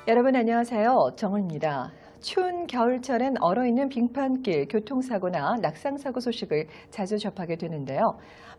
여러분 안녕하세요. 정은입니다. 추운 겨울철엔 얼어있는 빙판길, 교통사고나 낙상사고 소식을 자주 접하게 되는데요.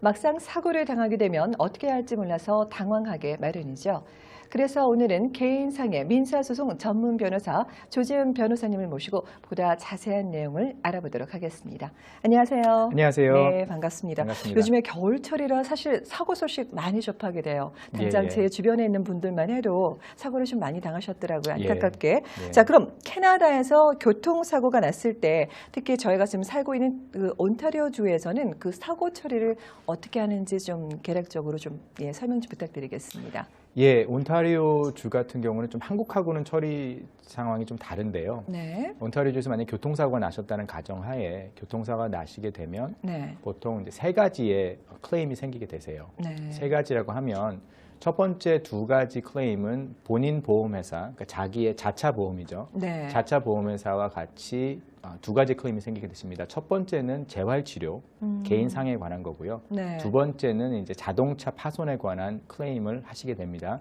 막상 사고를 당하게 되면 어떻게 해야 할지 몰라서 당황하게 마련이죠. 그래서 오늘은 개인상해 민사소송 전문 변호사 조재훈 변호사님을 모시고 보다 자세한 내용을 알아보도록 하겠습니다. 안녕하세요. 안녕하세요. 네, 반갑습니다. 반갑습니다. 요즘에 겨울철이라 사실 사고 소식 많이 접하게 돼요. 당장 제 주변에 있는 분들만 해도 사고를 좀 많이 당하셨더라고요. 안타깝게. 자, 그럼 캐나다에서 교통사고가 났을 때 특히 저희가 지금 살고 있는 그 온타리오주에서는 그 사고 처리를 어떻게 하는지 좀 개략적으로 좀 설명 좀 부탁드리겠습니다. 예, 온타리오 주 같은 경우는 좀 한국하고는 처리 상황이 좀 다른데요. 네. 온타리오 주에서 만약 교통사고가 나셨다는 가정하에 교통사고가 나시게 되면 보통 이제 세 가지의 클레임이 생기게 되세요. 세 가지라고 하면 첫 번째 두 가지 클레임은 본인 보험회사, 그러니까 자기의 자차 보험이죠. 자차 보험회사와 같이 두 가지 클레임이 생기게 됐습니다. 첫 번째는 재활치료, 개인 상해에 관한 거고요. 두 번째는 이제 자동차 파손에 관한 클레임을 하시게 됩니다.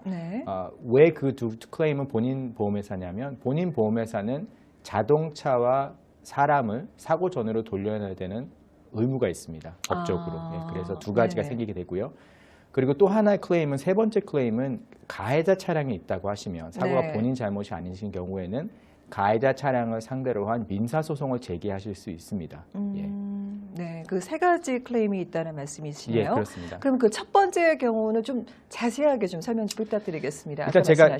왜 그 두 클레임은 본인 보험회사냐면 본인 보험회사는 자동차와 사람을 사고 전으로 돌려야 되는 의무가 있습니다. 법적으로. 그래서 두 가지가 생기게 되고요. 그리고 또 하나의 클레임은 세 번째 클레임은 가해자 차량이 있다고 하시면 사고가 본인 잘못이 아니신 경우에는 가해자 차량을 상대로 한 민사소송을 제기하실 수 있습니다. 네, 그 세 가지 클레임이 있다는 말씀이시네요. 예, 그렇습니다. 그럼 그 첫 번째 경우는 좀 자세하게 좀 설명 좀 부탁드리겠습니다. 일단 제가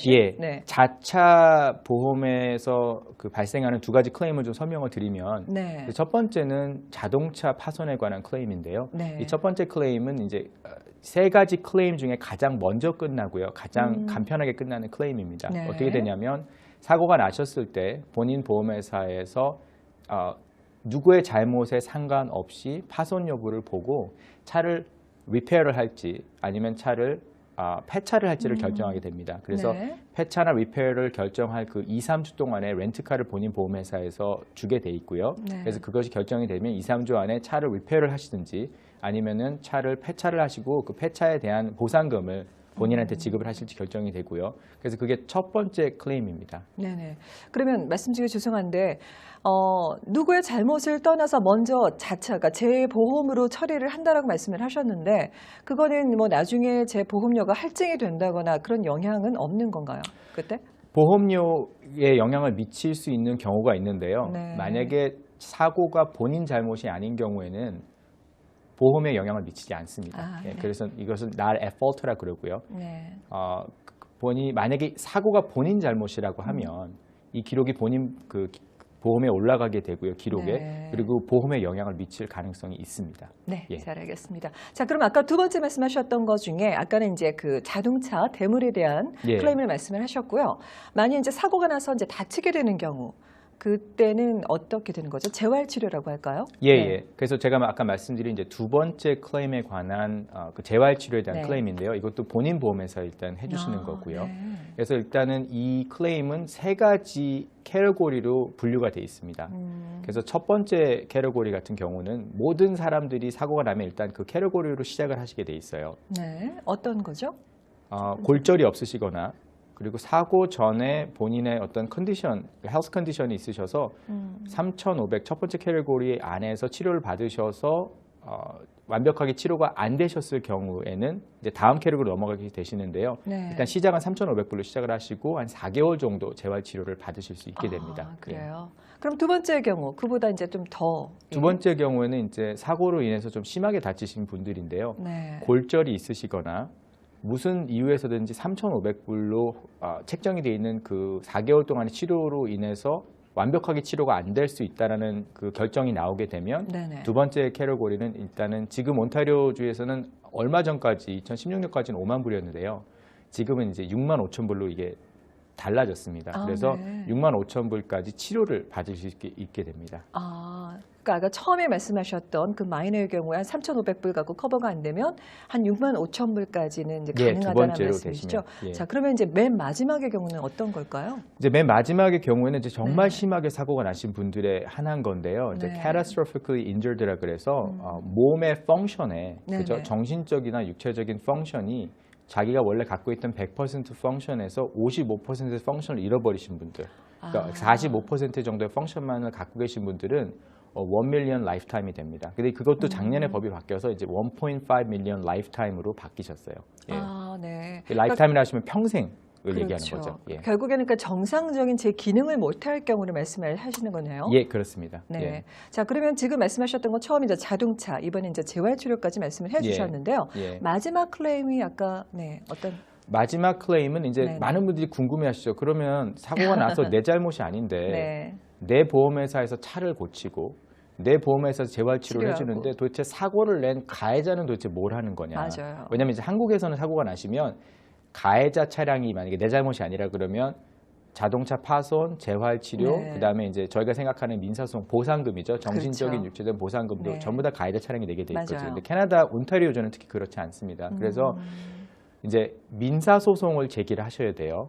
자차 보험에서 그 발생하는 두 가지 클레임을 좀 설명을 드리면 첫 번째는 자동차 파손에 관한 클레임인데요. 이 첫 번째 클레임은 이제 세 가지 클레임 중에 가장 먼저 끝나고요. 가장 간편하게 끝나는 클레임입니다. 어떻게 되냐면 사고가 나셨을 때 본인 보험회사에서 누구의 잘못에 상관없이 파손 여부를 보고 차를 리페어를 할지 아니면 차를 폐차를 할지를 결정하게 됩니다. 그래서 폐차나 리페어를 결정할 그 2, 3주 동안에 렌트카를 본인 보험회사에서 주게 돼 있고요. 그래서 그것이 결정이 되면 2, 3주 안에 차를 리페어를 하시든지 아니면은 차를 폐차를 하시고 그 폐차에 대한 보상금을 본인한테 지급을 하실지 결정이 되고요. 그래서 그게 첫 번째 클레임입니다. 네네. 그러면 말씀드리기 죄송한데 누구의 잘못을 떠나서 먼저 자차가 제 보험으로 처리를 한다라고 말씀을 하셨는데 그거는 뭐 나중에 제 보험료가 할증이 된다거나 그런 영향은 없는 건가요? 그때? 보험료에 영향을 미칠 수 있는 경우가 있는데요. 만약에 사고가 본인 잘못이 아닌 경우에는 보험에 영향을 미치지 않습니다. 그래서 이것은 not at fault라 그러고요. 만약에 사고가 본인 잘못이라고 하면 이 기록이 본인 그 보험에 올라가게 되고요. 기록에. 그리고 보험에 영향을 미칠 가능성이 있습니다. 네, 잘 알겠습니다. 자, 그럼 아까 두 번째 말씀하셨던 것 중에 아까는 이제 그 자동차 대물에 대한 클레임을 말씀을 하셨고요. 만약 이제 사고가 나서 이제 다치게 되는 경우 그때는 어떻게 되는 거죠? 재활치료라고 할까요? 그래서 제가 아까 말씀드린 이제 두 번째 클레임에 관한 그 재활치료에 대한 클레임인데요. 이것도 본인 보험에서 일단 해주시는 거고요. 그래서 일단은 이 클레임은 세 가지 캐러고리로 분류가 되어 있습니다. 그래서 첫 번째 캐러고리 같은 경우는 모든 사람들이 사고가 나면 일단 그 캐러고리로 시작을 하시게 돼 있어요. 어떤 거죠? 골절이 없으시거나 그리고 사고 전에 본인의 어떤 컨디션, 헬스 컨디션이 있으셔서 3,500 첫 번째 캐러고리 안에서 치료를 받으셔서 완벽하게 치료가 안 되셨을 경우에는 이제 다음 캐러고리로 넘어가게 되시는데요. 일단 시작은 3,500불로 시작을 하시고 한 4개월 정도 재활치료를 받으실 수 있게 됩니다. 그래요. 그럼 두 번째 경우, 그보다 이제 좀 더. 두 번째 경우에는 이제 사고로 인해서 좀 심하게 다치신 분들인데요. 골절이 있으시거나 무슨 이유에서든지 3,500불로 책정이 되어 있는 그 4개월 동안의 치료로 인해서 완벽하게 치료가 안 될 수 있다는 그 결정이 나오게 되면 두 번째 캐러고리는 일단은 지금 온타리오주에서는 얼마 전까지 2016년까지는 5만 불이었는데요. 지금은 이제 6만 5천 불로 이게 달라졌습니다. 그래서 6만 5천 불까지 치료를 받을 수 있게 됩니다. 그러니까 아까 처음에 말씀하셨던 그 마이너의 경우에 한 3,500불 갖고 커버가 안 되면 한 6만 5천 불까지는 이제 가능하다는 말씀이시죠. 자, 그러면 이제 맨 마지막의 경우는 어떤 걸까요? 이제 맨 마지막의 경우에는 이제 정말 심하게 사고가 나신 분들의 하나인 건데요. 이제 catastrophically injured라 그래서 몸의 펑션에 그죠? 정신적이나 육체적인 펑션이 자기가 원래 갖고 있던 100% 펑션에서 55%의 펑션을 잃어버리신 분들, 그러니까 45% 정도의 펑션만을 갖고 계신 분들은 1 밀리언 라이프타임이 됩니다. 근데 그것도 작년에 법이 바뀌어서 이제 1.5 밀리언 라이프타임으로 바뀌셨어요. 네. 라이프타임이라 하시면 평생을 얘기하는 거죠. 예. 결국에는 그러니까 정상적인 제 기능을 못할 경우를 말씀하시는 거네요. 예, 그렇습니다. 네. 예. 자, 그러면 지금 말씀하셨던 건 처음 이제 자동차, 이번에 이제 재활치료까지 말씀을 해주셨는데요. 마지막 클레임이 아까 어떤? 마지막 클레임은 이제 많은 분들이 궁금해하시죠. 그러면 사고가 나서 내 잘못이 아닌데 내 보험회사에서 차를 고치고 내 보험회사에서 재활치료를 해주는데 도대체 사고를 낸 가해자는 도대체 뭘 하는 거냐. 맞아요. 왜냐하면 이제 한국에서는 사고가 나시면 가해자 차량이 만약에 내 잘못이 아니라 그러면 자동차 파손, 재활치료, 그다음에 이제 저희가 생각하는 민사소송 보상금이죠. 정신적인 육체적인 보상금도 전부 다 가해자 차량이 내게 돼 있거든요. 근데 캐나다 온타리오주는 특히 그렇지 않습니다. 그래서 이제 민사소송을 제기를 하셔야 돼요.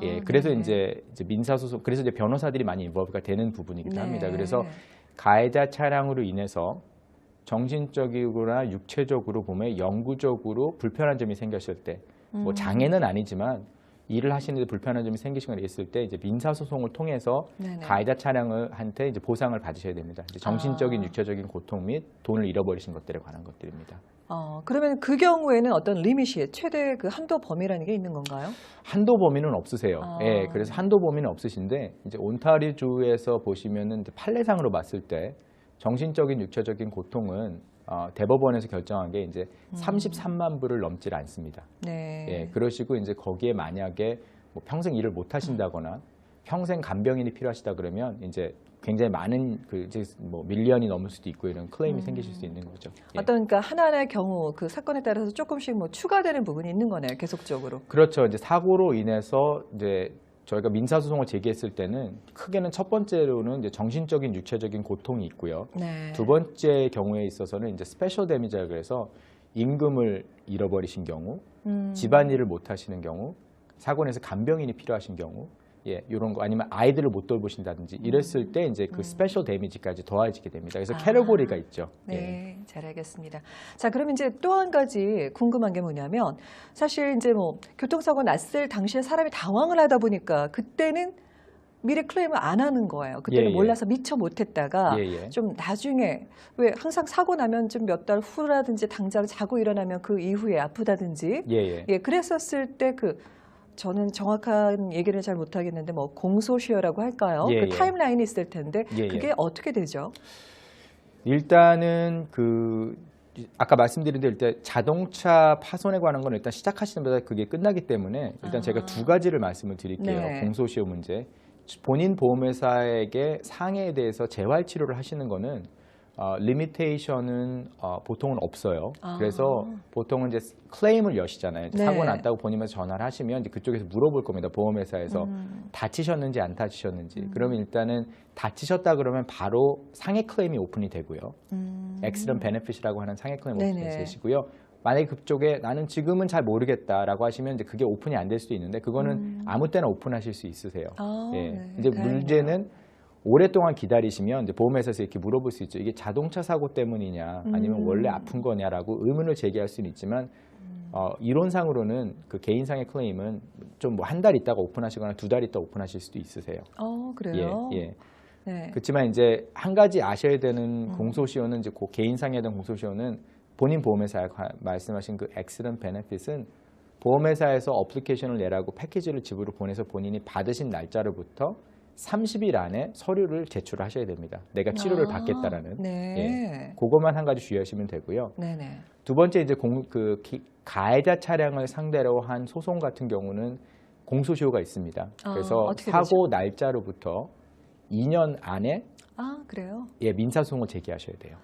예, 그래서 이제 민사소송, 그래서 이제 변호사들이 많이 인볼브가 되는 부분이기도 합니다. 그래서 가해자 차량으로 인해서 정신적이거나 육체적으로 보면 영구적으로 불편한 점이 생겼을 때, 뭐 장애는 아니지만 일을 하시는데 불편한 점이 생기시거나 있을 때 이제 민사소송을 통해서 가해자 차량한테 이제 보상을 받으셔야 됩니다. 이제 정신적인, 육체적인 고통 및 돈을 잃어버리신 것들에 관한 것들입니다. 그러면 그 경우에는 어떤 리밋이 최대 그 한도 범위라는 게 있는 건가요? 한도 범위는 없으세요. 예, 그래서 한도 범위는 없으신데 이제 온타리오주에서 보시면은 이제 판례상으로 봤을 때 정신적인, 육체적인 고통은 대법원에서 결정한 게 이제 33만 불을 넘질 않습니다. 예, 그러시고 이제 거기에 만약에 뭐 평생 일을 못 하신다거나 평생 간병인이 필요하시다 그러면 이제 굉장히 많은 그 이제 뭐 밀리언이 넘을 수도 있고 이런 클레임이 생기실 수 있는 거죠. 예. 어떤 그러니까 하나하나의 경우 그 사건에 따라서 조금씩 뭐 추가되는 부분이 있는 거네요. 계속적으로. 그렇죠. 이제 사고로 인해서 이제 저희가 민사소송을 제기했을 때는 크게는 첫 번째로는 이제 정신적인 육체적인 고통이 있고요. 두 번째 경우에 있어서는 이제 스페셜 데미지라 그래서 임금을 잃어버리신 경우, 집안일을 못 하시는 경우, 사고 내서 간병인이 필요하신 경우, 예, 이런 거 아니면 아이들을 못 돌보신다든지 이랬을 때 이제 그 스페셜 데미지까지 더해지게 됩니다. 그래서 캐러고리가 있죠. 네, 잘 알겠습니다. 자, 그러면 이제 또 한 가지 궁금한 게 뭐냐면 사실 이제 뭐 교통사고 났을 당시에 사람이 당황을 하다 보니까 그때는 미리 클레임을 안 하는 거예요. 그때는 몰라서 미처 못했다가 좀 나중에 왜 항상 사고 나면 좀 몇 달 후라든지 당장 자고 일어나면 그 이후에 아프다든지 그랬었을 때 그 저는 정확한 얘기를 잘 못하겠는데 뭐 공소시효라고 할까요? 그 타임라인이 있을 텐데 그게 어떻게 되죠? 일단은 그 아까 말씀드린 대로 일단 자동차 파손에 관한 건 일단 시작하시는 데다 그게 끝나기 때문에 일단 제가 두 가지를 말씀을 드릴게요. 공소시효 문제. 본인 보험회사에게 상해에 대해서 재활치료를 하시는 거는 리미테이션은 보통은 없어요. 그래서 보통은 이제 클레임을 여시잖아요. 사고 났다고 본인에서 전화를 하시면 이제 그쪽에서 물어볼 겁니다. 보험회사에서 다치셨는지 안 다치셨는지. 그러면 일단은 다치셨다 그러면 바로 상해 클레임이 오픈이 되고요. 액시던 베네핏이라고 하는 상해 클레임 오픈이 되시고요. 만약에 그쪽에 나는 지금은 잘 모르겠다라고 하시면 이제 그게 오픈이 안 될 수도 있는데 그거는 아무 때나 오픈하실 수 있으세요. 이제 문제는 오랫동안 기다리시면 이제 보험회사에서 이렇게 물어볼 수 있죠. 이게 자동차 사고 때문이냐 아니면 원래 아픈 거냐라고 의문을 제기할 수는 있지만 이론상으로는 그 개인상의 클레임은 좀 뭐 한 달 있다가 오픈하시거나 2달 있다가 오픈하실 수도 있으세요. 그래요? 그렇지만 이제 한 가지 아셔야 되는 공소시효는 이제 그 개인상에 대한 공소시효는 본인 보험회사가 말씀하신 그 액시던 베네핏은 보험회사에서 어플리케이션을 내라고 패키지를 집으로 보내서 본인이 받으신 날짜로부터 30일 안에 서류를 제출하셔야 됩니다. 내가 치료를 받겠다라는. 그것만 한 가지 주의하시면 되고요. 두 번째 이제 가해자 차량을 상대로 한 소송 같은 경우는 공소시효가 있습니다. 그래서 사고 날짜로부터 2년 안에 그래요? 민사소송을 제기하셔야 돼요.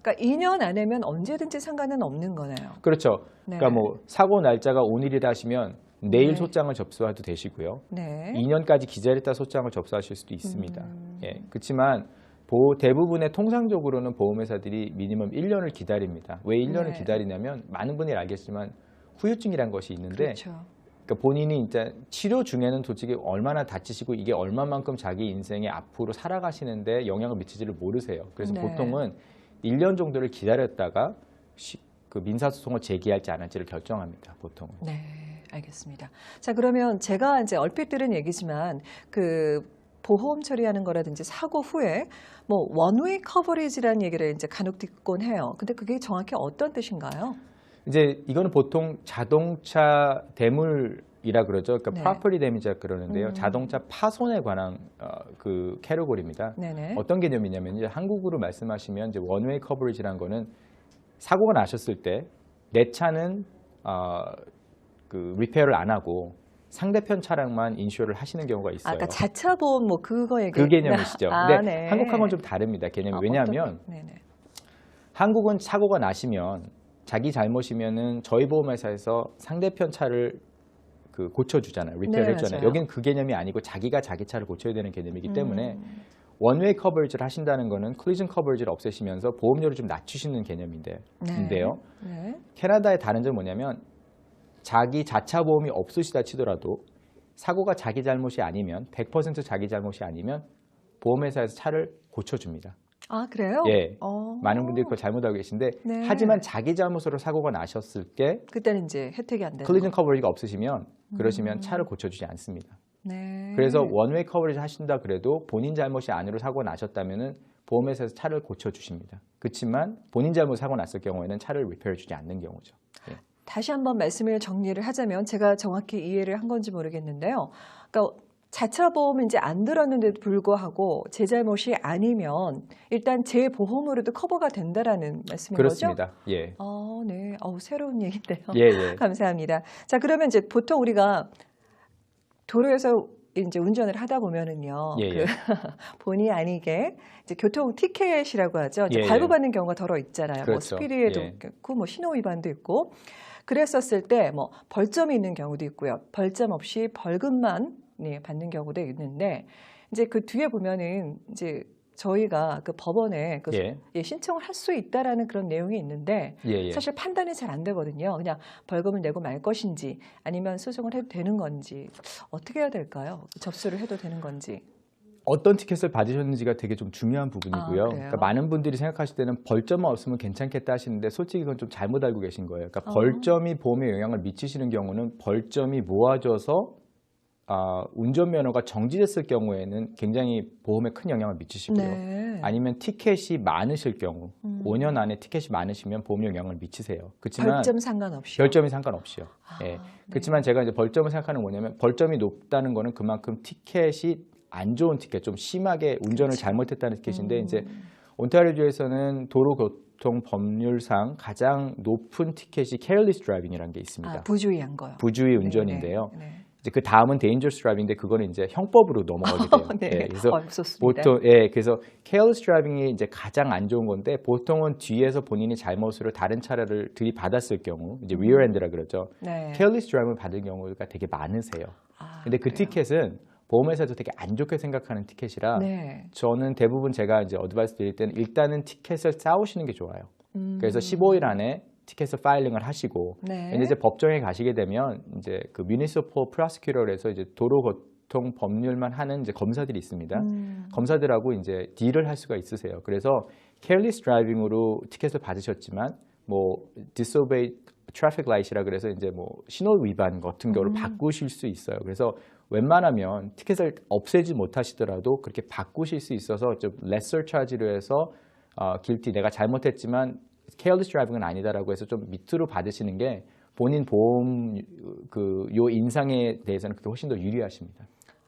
그러니까 2년 안에면 언제든지 상관은 없는 거네요. 그렇죠. 그러니까 뭐 사고 날짜가 오늘이다 하시면 내일 네. 소장을 접수해도 되시고요. 네. 2년까지 기다렸다 소장을 접수하실 수도 있습니다. 예, 그렇지만 대부분의 통상적으로는 보험회사들이 미니멈 1년을 기다립니다. 왜 1년을 네. 기다리냐면 많은 분들이 알겠지만 후유증이란 것이 있는데 그렇죠. 그러니까 본인이 이제 치료 중에는 솔직히 얼마나 다치시고 이게 얼마만큼 자기 인생에 앞으로 살아가시는데 영향을 미치지를 모르세요. 그래서 네. 보통은 1년 정도를 기다렸다가 그 민사소송을 제기할지 안 할지를 결정합니다. 보통은. 네, 알겠습니다. 자, 그러면 제가 이제 얼핏 들은 얘기지만 그 보험 처리하는 거라든지 사고 후에 뭐 원웨이 커버리지라는 얘기를 이제 간혹 듣곤 해요. 근데 그게 정확히 어떤 뜻인가요? 이제 이거는 보통 자동차 대물이라 그러죠. 그러니까 네. property damage라 그러는데요. 자동차 파손에 관한 그 캐러고리입니다. 네네. 어떤 개념이냐면 이제 한국으로 말씀하시면 이제 원웨이 커버리지라는 거는 사고가 나셨을 때 내 차는 그 리페어를 안 하고 상대편 차량만 인슈어를 하시는 경우가 있어요. 아까 자차 보험 뭐 그거 얘기. 그 개념이시죠. 근데 네. 한국하고는 좀 다릅니다. 개념이. 왜냐하면 한국은 사고가 나시면 자기 잘못이면은 저희 보험회사에서 상대편 차를 그 고쳐주잖아요. 리페어를 해주잖아요. 맞아요. 여기는 그 개념이 아니고 자기가 자기 차를 고쳐야 되는 개념이기 때문에 원웨이 커버리지를 하신다는 거는 콜리전 커버리지를 없애시면서 보험료를 좀 낮추시는 개념인데요. 네. 캐나다의 다른 점은 뭐냐면 자기 자차 보험이 없으시다 치더라도 사고가 자기 잘못이 아니면 100% 자기 잘못이 아니면 보험회사에서 차를 고쳐줍니다. 아, 그래요? 예. 많은 분들이 그걸 잘못 알고 계신데 네. 하지만 자기 잘못으로 사고가 나셨을 때 그때는 이제 혜택이 안 되는 콜리전 거. 커버리지가 없으시면 그러시면 차를 고쳐주지 않습니다. 네. 그래서 원웨이 커버리지 하신다 그래도 본인 잘못이 아니로 사고가 나셨다면은 보험회사에서 차를 고쳐주십니다. 그렇지만 본인 잘못 사고 났을 경우에는 차를 리페어해주지 않는 경우죠. 예. 다시 한번 말씀을 정리를 하자면 제가 정확히 이해를 한 건지 모르겠는데요. 그러니까 자차 보험은 이제 안 들었는데도 불구하고 제 잘못이 아니면 일단 제 보험으로도 커버가 된다라는 말씀인 그렇습니다. 거죠? 예. 네. 새로운 얘기인데요. 예. 감사합니다. 자, 그러면 이제 보통 우리가 도로에서 이제 운전을 하다 보면은요, 예. 본의 아니게 이제 교통 티켓이라고 하죠. 이제 예. 발부받는 경우가 더러 있잖아요. 그렇죠. 뭐 스피드에도 예. 있고, 뭐 신호 위반도 있고. 그랬었을 때 뭐 벌점이 있는 경우도 있고요. 벌점 없이 벌금만 받는 경우도 있는데 이제 그 뒤에 보면은 이제 저희가 그 법원에 신청을 할 수 있다라는 그런 내용이 있는데 사실 판단이 잘 안 되거든요. 그냥 벌금을 내고 말 것인지 아니면 소송을 해도 되는 건지 어떻게 해야 될까요? 접수를 해도 되는 건지. 어떤 티켓을 받으셨는지가 되게 좀 중요한 부분이고요. 그러니까 많은 분들이 생각하실 때는 벌점만 없으면 괜찮겠다 하시는데 솔직히 그건 좀 잘못 알고 계신 거예요. 그러니까 벌점이 보험에 영향을 미치시는 경우는 벌점이 모아져서 운전면허가 정지됐을 경우에는 굉장히 보험에 큰 영향을 미치시고요. 네. 아니면 티켓이 많으실 경우 5년 안에 티켓이 많으시면 보험에 영향을 미치세요. 그렇지만 벌점 상관없이. 별점이 상관없이요. 예. 그렇지만 제가 이제 벌점을 생각하는 뭐냐면 벌점이 높다는 거는 그만큼 티켓이 안 좋은 티켓, 좀 심하게 운전을 잘못했다는 티켓인데 이제 온타리오주에서는 도로교통 법률상 가장 높은 티켓이 careless driving이라는 게 있습니다. 부주의한 거요. 부주의 운전인데요. 네. 이제 그 다음은 dangerous driving인데 그거는 이제 형법으로 넘어가게 돼요. 네. 그래서 없었습니다. 보통 그래서 careless driving이 이제 가장 안 좋은 건데 보통은 뒤에서 본인이 잘못으로 다른 차량을 들이받았을 경우 이제 rear end라 그러죠. 네. careless driving을 받은 경우가 되게 많으세요. 근데 그 그래요? 티켓은 보험회사도 되게 안 좋게 생각하는 티켓이라 저는 대부분 제가 이제 어드바이스 드릴 때는 일단은 티켓을 쌓으시는 게 좋아요. 그래서 15일 안에 티켓을 파일링을 하시고 이제 법정에 가시게 되면 이제 그 municipal prosecutor에서 이제 도로교통 법률만 하는 이제 검사들이 있습니다. 검사들하고 이제 딜을 할 수가 있으세요. 그래서 careless driving으로 티켓을 받으셨지만 뭐 disobey traffic light이라 그래서 이제 뭐 신호 위반 같은 경우를 바꾸실 수 있어요. 그래서 웬만하면 티켓을 없애지 못하시더라도 그렇게 바꾸실 수 있어서 좀 lesser charge로 해서 guilty 내가 잘못했지만 careless driving은 아니다라고 해서 좀 밑으로 받으시는 게 본인 보험 요 인상에 대해서는 그게 훨씬 더 유리하십니다.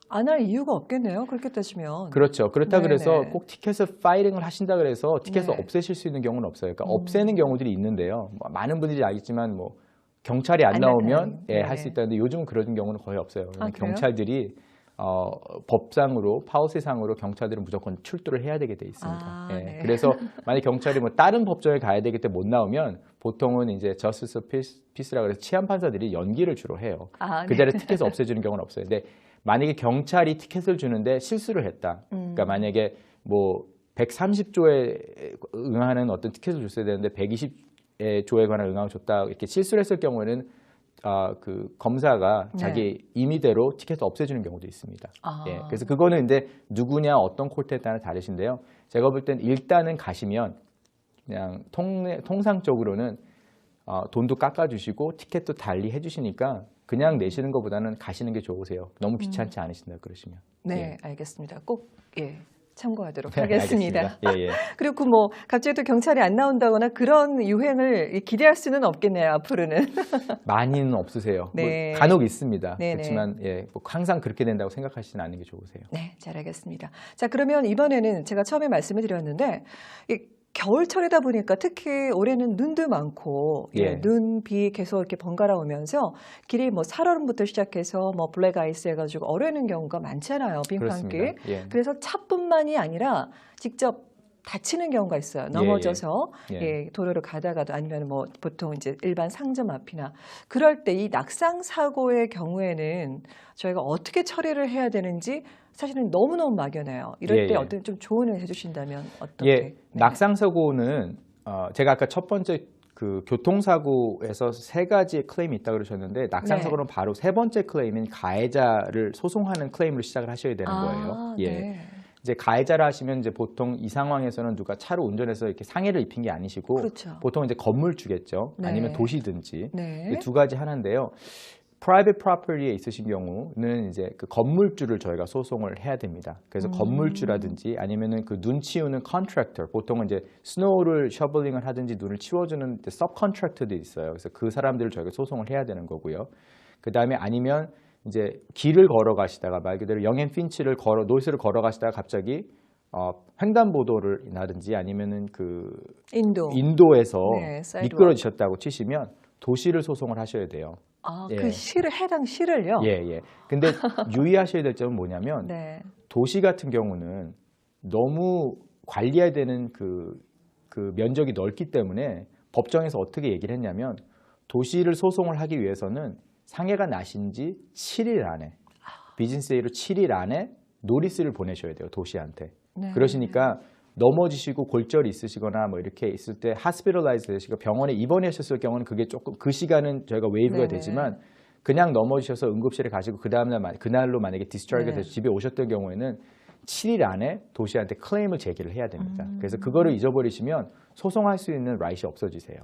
안 할 이유가 없겠네요. 그렇게 따지면. 그렇죠. 그렇다 그래서 꼭 티켓을 파일링을 하신다 그래서 티켓을 없애실 수 있는 경우는 없어요. 그러니까 없애는 경우들이 있는데요. 뭐 많은 분들이 알겠지만 뭐 경찰이 안 나오면 할 수 있다는데 요즘은 그런 경우는 거의 없어요. 경찰들이 법상으로 파우시상으로 경찰들은 무조건 출두를 해야 되게 돼 있습니다. 그래서 만약 경찰이 뭐 다른 법정에 가야 되기 때문에 못 나오면 보통은 이제 Justice of Peace라 그래서 치안 판사들이 연기를 주로 해요. 그 네. 자리에 티켓을 없애주는 경우는 없어요. 근데 만약에 경찰이 티켓을 주는데 실수를 했다. 그러니까 만약에 뭐 130조에 응하는 어떤 티켓을 줬어야 되는데 120조에 관한 응항을 줬다 이렇게 실수를 했을 경우에는 그 검사가 자기 임의대로 티켓을 없애주는 경우도 있습니다. 예, 그래서 그거는 이제 누구냐 어떤 콜트에 따라 다르신데요. 제가 볼 땐 일단은 가시면 그냥 통상적으로는 돈도 깎아주시고 티켓도 달리 해주시니까 그냥 내시는 것보다는 가시는 게 좋으세요. 너무 귀찮지 않으신다 그러시면. 네, 예. 알겠습니다. 꼭 참고하도록 네, 하겠습니다. 예. 그리고 뭐 갑자기 또 경찰이 안 나온다거나 그런 유행을 기대할 수는 없겠네요. 앞으로는. 많이는 없으세요. 네. 뭐 간혹 있습니다. 네네. 그렇지만 뭐 항상 그렇게 된다고 생각하시지는 않는 게 좋으세요. 네, 잘 알겠습니다. 자, 그러면 이번에는 제가 처음에 말씀을 드렸는데 겨울철이다 보니까 특히 올해는 눈도 많고 눈, 비 계속 이렇게 번갈아 오면서 길이 뭐 살얼음부터 시작해서 뭐 블랙 아이스 해가지고 얼어있는 경우가 많잖아요. 빙판길. 그래서 차뿐만이 아니라 직접 다치는 경우가 있어요. 넘어져서 도로를 가다가도 아니면 뭐 보통 이제 일반 상점 앞이나 그럴 때 이 낙상 사고의 경우에는 저희가 어떻게 처리를 해야 되는지 사실은 너무너무 막연해요. 이럴 때 어떤 좀 조언을 해주신다면 어떻게? 낙상 사고는 제가 아까 첫 번째 그 교통사고에서 3가지의 클레임이 있다고 그러셨는데 낙상 사고는 바로 3번째 클레임인 가해자를 소송하는 클레임으로 시작을 하셔야 되는 거예요. 이제 가해자라 하시면 이제 보통 이 상황에서는 누가 차로 운전해서 이렇게 상해를 입힌 게 아니시고 보통 이제 건물주겠죠. 아니면 도시든지 이 2가지 하나인데요. private property에 있으신 경우는 이제 그 건물주를 저희가 소송을 해야 됩니다. 그래서 건물주라든지 아니면은 그 눈 치우는 contractor, 보통은 이제 스노우를 셔블링을 하든지 눈을 치워주는 subcontractor도 있어요. 그래서 그 사람들을 저희가 소송을 해야 되는 거고요. 그 다음에 아니면 이제 길을 걸어가시다가 말 그대로 영앤 핀치를 노이스를 걸어가시다가 갑자기 횡단보도를 나든지 아니면은 그 인도에서 미끄러지셨다고 치시면 도시를 소송을 하셔야 돼요. 그 시를 해당 시를요? 근데 유의하셔야 될 점은 뭐냐면 도시 같은 경우는 너무 관리해야 되는 그 면적이 넓기 때문에 법정에서 어떻게 얘기를 했냐면 도시를 소송을 하기 위해서는 상해가 나신 지 7일 안에 비즈니스 데이로 7일 안에 노리스를 보내셔야 돼요. 도시한테. 그러시니까 넘어지시고 골절이 있으시거나 뭐 이렇게 있을 때 hospitalized 되시고 병원에 입원하셨을 경우는 그게 조금 그 시간은 저희가 웨이브가 되지만 그냥 넘어지셔서 응급실에 가시고 그날로 만약에 디스차지가 돼서 집에 오셨던 경우에는 7일 안에 도시한테 클레임을 제기를 해야 됩니다. 그래서 그거를 잊어버리시면 소송할 수 있는 라이트이 없어지세요.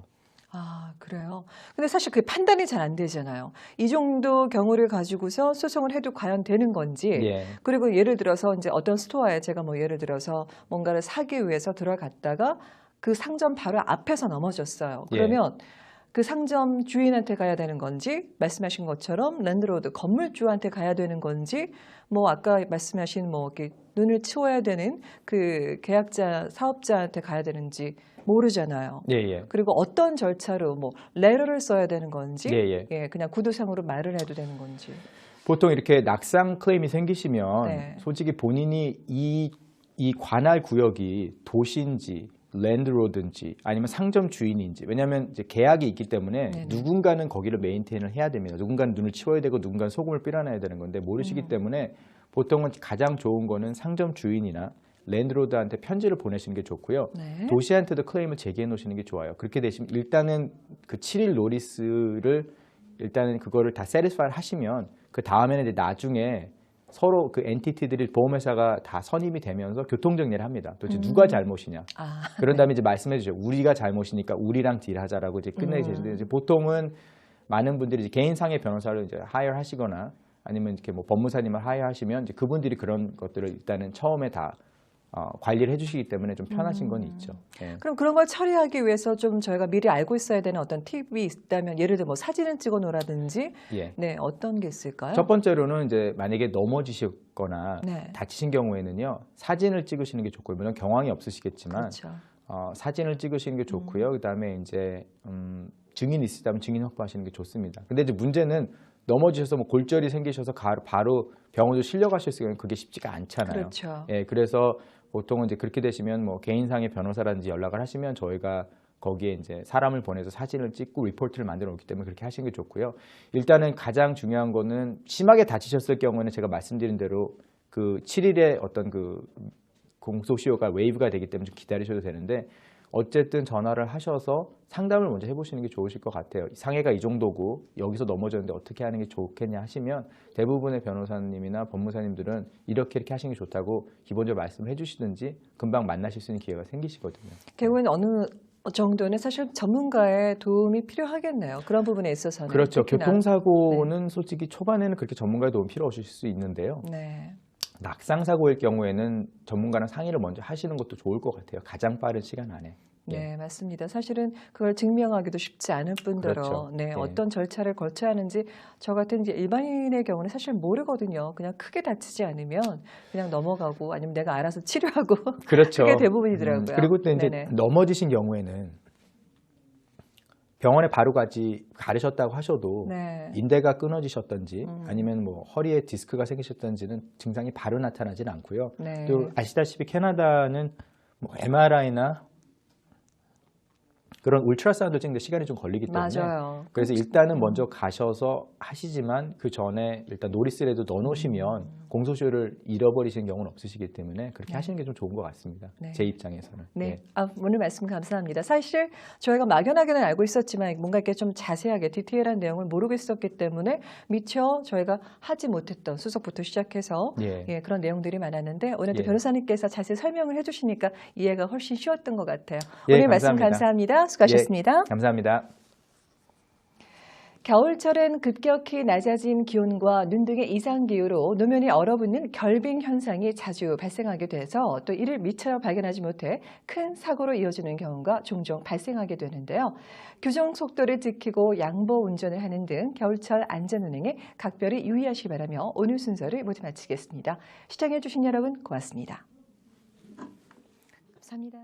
그래요. 근데 사실 그게 판단이 잘 안 되잖아요. 이 정도 경우를 가지고서 소송을 해도 과연 되는 건지, 그리고 예를 들어서 이제 어떤 스토어에 제가 뭐 예를 들어서 뭔가를 사기 위해서 들어갔다가 그 상점 바로 앞에서 넘어졌어요. 그러면 그 상점 주인한테 가야 되는 건지, 말씀하신 것처럼 랜드로드 건물주한테 가야 되는 건지, 뭐 아까 말씀하신 뭐 이렇게 눈을 치워야 되는 그 계약자 사업자한테 가야 되는지 모르잖아요. 그리고 어떤 절차로 뭐 레터를 써야 되는 건지, 그냥 구두상으로 말을 해도 되는 건지. 보통 이렇게 낙상 클레임이 생기시면 솔직히 본인이 이 관할 구역이 도시인지 랜드로드인지 아니면 상점 주인인지, 왜냐하면 이제 계약이 있기 때문에 누군가는 거기를 메인테인을 해야 됩니다. 누군가는 눈을 치워야 되고 누군가는 소금을 뿌려놔야 되는 건데 모르시기 때문에 보통은 가장 좋은 거는 상점 주인이나 랜드로드한테 편지를 보내시는 게 좋고요. 도시한테도 클레임을 제기해 놓으시는 게 좋아요. 그렇게 되시면 일단은 그 7일 노리스를 일단은 그거를 다 세티스파이 하시면 그 다음에는 이제 나중에 서로 그 엔티티들이 보험회사가 다 선임이 되면서 교통정리를 합니다. 도대체 누가 잘못이냐. 그런 다음에 이제 말씀해 주죠. 우리가 잘못이니까 우리랑 딜하자라고 이제 끝내게 되는데 이제 보통은 많은 분들이 이제 개인상의 변호사를 이제 하이어 하시거나 아니면 이렇게 뭐 법무사님을 하이어 하시면 이제 그분들이 그런 것들을 일단은 처음에 다 관리를 해주시기 때문에 좀 편하신 건 있죠. 그럼 그런 걸 처리하기 위해서 좀 저희가 미리 알고 있어야 되는 어떤 팁이 있다면 예를 들어 뭐 사진을 찍어 놓으라든지 어떤 게 있을까요? 첫 번째로는 이제 만약에 넘어지셨거나 다치신 경우에는요 사진을 찍으시는 게 좋고요. 물론 경황이 없으시겠지만 사진을 찍으시는 게 좋고요. 그다음에 이제 증인이 있으시다면 증인 확보하시는 게 좋습니다. 근데 이제 문제는 넘어지셔서 뭐 골절이 생기셔서 바로 병원으로 실려가실 경우는 그게 쉽지가 않잖아요. 그래서 보통은 이제 그렇게 되시면 뭐 개인상의 변호사라든지 연락을 하시면 저희가 거기에 이제 사람을 보내서 사진을 찍고 리포트를 만들어 놓기 때문에 그렇게 하시는 게 좋고요. 일단은 가장 중요한 거는 심하게 다치셨을 경우에는 제가 말씀드린 대로 그 7일에 어떤 그 공소시효가 웨이브가 되기 때문에 좀 기다리셔도 되는데 어쨌든 전화를 하셔서 상담을 먼저 해보시는 게 좋으실 것 같아요. 상해가 이 정도고 여기서 넘어졌는데 어떻게 하는 게 좋겠냐 하시면 대부분의 변호사님이나 법무사님들은 이렇게 하시는 게 좋다고 기본적으로 말씀을 해주시든지 금방 만나실 수 있는 기회가 생기시거든요. 결국엔 어느 정도는 사실 전문가의 도움이 필요하겠네요. 그런 부분에 있어서는. 그렇죠. 특히나. 교통사고는 솔직히 초반에는 그렇게 전문가의 도움 필요 없으실 수 있는데요. 네. 낙상사고일 경우에는 전문가랑 상의를 먼저 하시는 것도 좋을 것 같아요. 가장 빠른 시간 안에. 네, 맞습니다. 사실은 그걸 증명하기도 쉽지 않을 뿐더러 그렇죠. 네, 어떤 절차를 거쳐야 하는지 저 같은 이제 일반인의 경우는 사실 모르거든요. 그냥 크게 다치지 않으면 그냥 넘어가고 아니면 내가 알아서 치료하고 그렇죠. 그게 대부분이더라고요. 그리고 또 이제 네네. 넘어지신 경우에는 병원에 바로 가르셨다고 하셔도 네. 인대가 끊어지셨던지 아니면 뭐 허리에 디스크가 생기셨던지는 증상이 바로 나타나지는 않고요. 네. 또 아시다시피 캐나다는 뭐 MRI나 그런 울트라사운드 찍는데 시간이 좀 걸리기 때문에 맞아요. 그래서 일단은 먼저 가셔서 하시지만 그 전에 일단 노리스라도 넣어놓으시면 공소시효를 잃어버리시는 경우는 없으시기 때문에 그렇게 하시는 게 좀 좋은 것 같습니다. 네. 제 입장에서는. 네. 네. 오늘 말씀 감사합니다. 사실 저희가 막연하게는 알고 있었지만 뭔가 이렇게 좀 자세하게 디테일한 내용을 모르고 있었기 때문에 미처 저희가 하지 못했던 수속부터 시작해서 예. 그런 내용들이 많았는데 오늘 또 예. 변호사님께서 자세히 설명을 해주시니까 이해가 훨씬 쉬웠던 것 같아요. 예, 오늘 감사합니다. 말씀 감사합니다. 수고하셨습니다. 예, 감사합니다. 겨울철엔 급격히 낮아진 기온과 눈 등의 이상기후로 노면이 얼어붙는 결빙 현상이 자주 발생하게 돼서 또 이를 미처 발견하지 못해 큰 사고로 이어지는 경우가 종종 발생하게 되는데요. 규정 속도를 지키고 양보 운전을 하는 등 겨울철 안전운행에 각별히 유의하시기 바라며 오늘 순서를 모두 마치겠습니다. 시청해주신 여러분 고맙습니다. 감사합니다.